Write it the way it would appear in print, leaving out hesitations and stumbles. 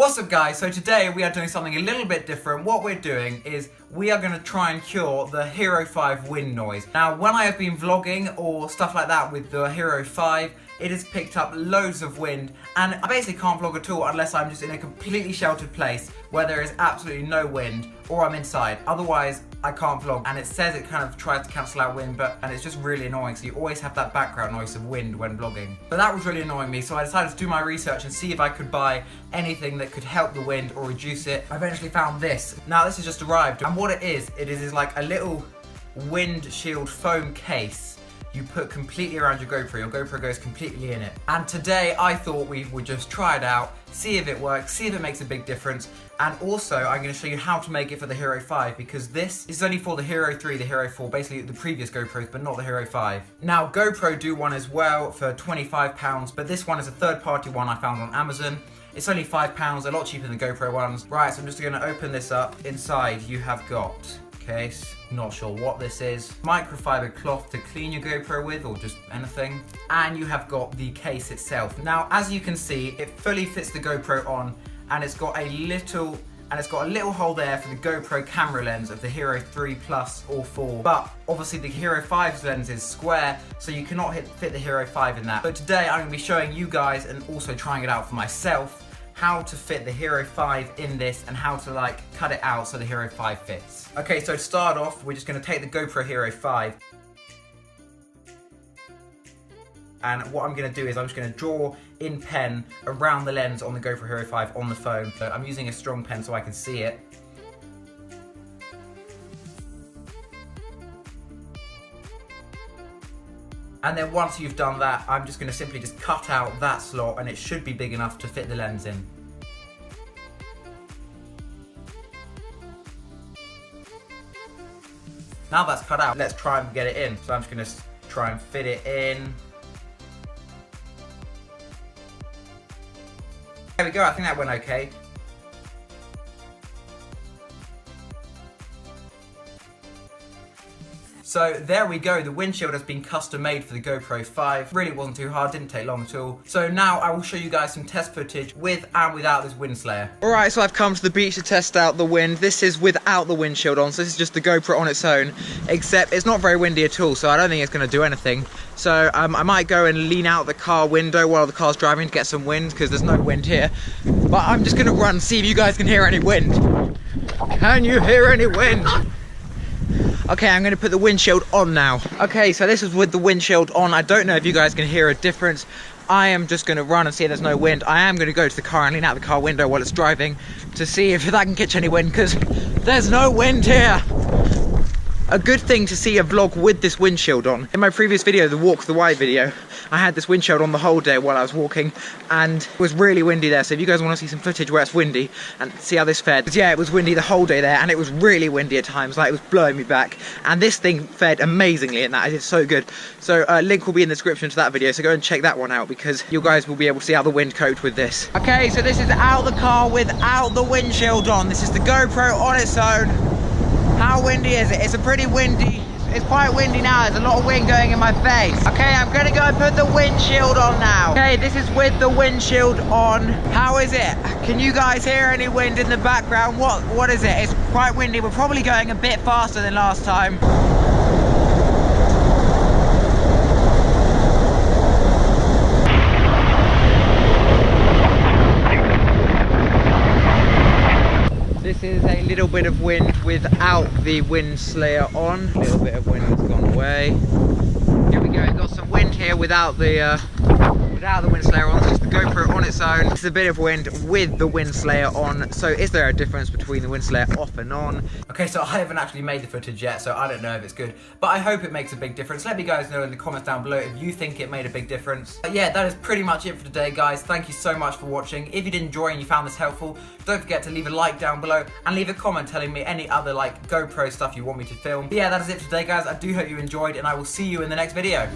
What's up guys, so today we are doing something a little bit different. What we're doing is we are going to try and cure the Hero 5 wind noise. Now when I have been vlogging or stuff like that with the Hero 5, it has picked up loads of wind and I basically can't vlog at all unless I'm just in a completely sheltered place where there is absolutely no wind or I'm inside. Otherwise I can't vlog, and it says it kind of tries to cancel out wind, and it's just really annoying, so you always have that background noise of wind when vlogging. But that was really annoying me, so I decided to do my research and see if I could buy anything that could help the wind or reduce it. I eventually found this. Now this has just arrived, and what it is like a little windshield foam case you put completely around your GoPro. Your GoPro goes completely in it. And today I thought we would just try it out, see if it works, see if it makes a big difference. And also I'm going to show you how to make it for the Hero 5, because this is only for the Hero 3, the Hero 4, basically the previous GoPros, but not the Hero 5. Now GoPro do one as well for £25, but this one is a third-party one I found on Amazon. It's only £5, a lot cheaper than the GoPro ones. Right, so I'm just going to open this up. Inside you have got case, not sure what this is, microfiber cloth to clean your GoPro with, or just anything, and you have got the case itself. Now as you can see, it fully fits the GoPro on, and it's got a little hole there for the GoPro camera lens of the Hero 3 Plus or 4, but obviously the Hero 5's lens is square, so you cannot fit the Hero 5 in that. But today I'm going to be showing you guys, and also trying it out for myself, how to fit the Hero 5 in this and how to cut it out so the Hero 5 fits. Okay, so to start off, we're just going to take the GoPro Hero 5. And what I'm going to do is I'm just going to draw in pen around the lens on the GoPro Hero 5 on the phone. So I'm using a strong pen so I can see it. And then once you've done that, I'm just going to simply just cut out that slot, and it should be big enough to fit the lens in. Now that's cut out, let's try and get it in. So I'm just going to try and fit it in. There we go, I think that went okay. So there we go, the windshield has been custom made for the GoPro 5. Really wasn't too hard, didn't take long at all. So now I will show you guys some test footage with and without this WINDSLAYER. Alright, so I've come to the beach to test out the wind. This is without the windshield on, so this is just the GoPro on its own. Except it's not very windy at all, so I don't think it's going to do anything. So I might go and lean out the car window while the car's driving to get some wind, because there's no wind here. But I'm just going to run and see if you guys can hear any wind. Can you hear any wind? Okay, I'm going to put the windshield on now. Okay, so this is with the windshield on. I don't know if you guys can hear a difference. I am just going to run and see if there's no wind. I am going to go to the car and lean out the car window while it's driving to see if that can catch any wind, because there's no wind here. A good thing to see a vlog with this windshield on. In my previous video, the Walk the White video, I had this windshield on the whole day while I was walking, and it was really windy there. So if you guys want to see some footage where it's windy and see how this fared, because yeah, it was windy the whole day there, and it was really windy at times, like it was blowing me back. And this thing fared amazingly in that. I did so good. So link will be in the description to that video, so go and check that one out, because you guys will be able to see how the wind coped with this. Okay, so this is out the car without the windshield on. This is the GoPro on its own. How windy is it? It's a pretty windy, it's quite windy now. There's a lot of wind going in my face. Okay, I'm gonna go and put the windshield on now. Okay, this is with the windshield on. How is it? Can you guys hear any wind in the background? What is it? It's quite windy. We're probably going a bit faster than last time. This is a little bit of wind without the WINDSLAYER on. A little bit of wind has gone away. Here we go, we've got some wind here without the WINDSLAYER on. This is the GoPro on its own. This is a bit of wind with the WINDSLAYER on. So is there a difference between the WINDSLAYER off and on? Okay, so I haven't actually made the footage yet, so I don't know if it's good, but I hope it makes a big difference. Let me guys know in the comments down below if you think it made a big difference. But yeah, that is pretty much it for today, guys. Thank you so much for watching. If you did enjoy and you found this helpful, don't forget to leave a like down below and leave a comment telling me any other GoPro stuff you want me to film. But yeah, that is it for today, guys. I do hope you enjoyed, and I will see you in the next video.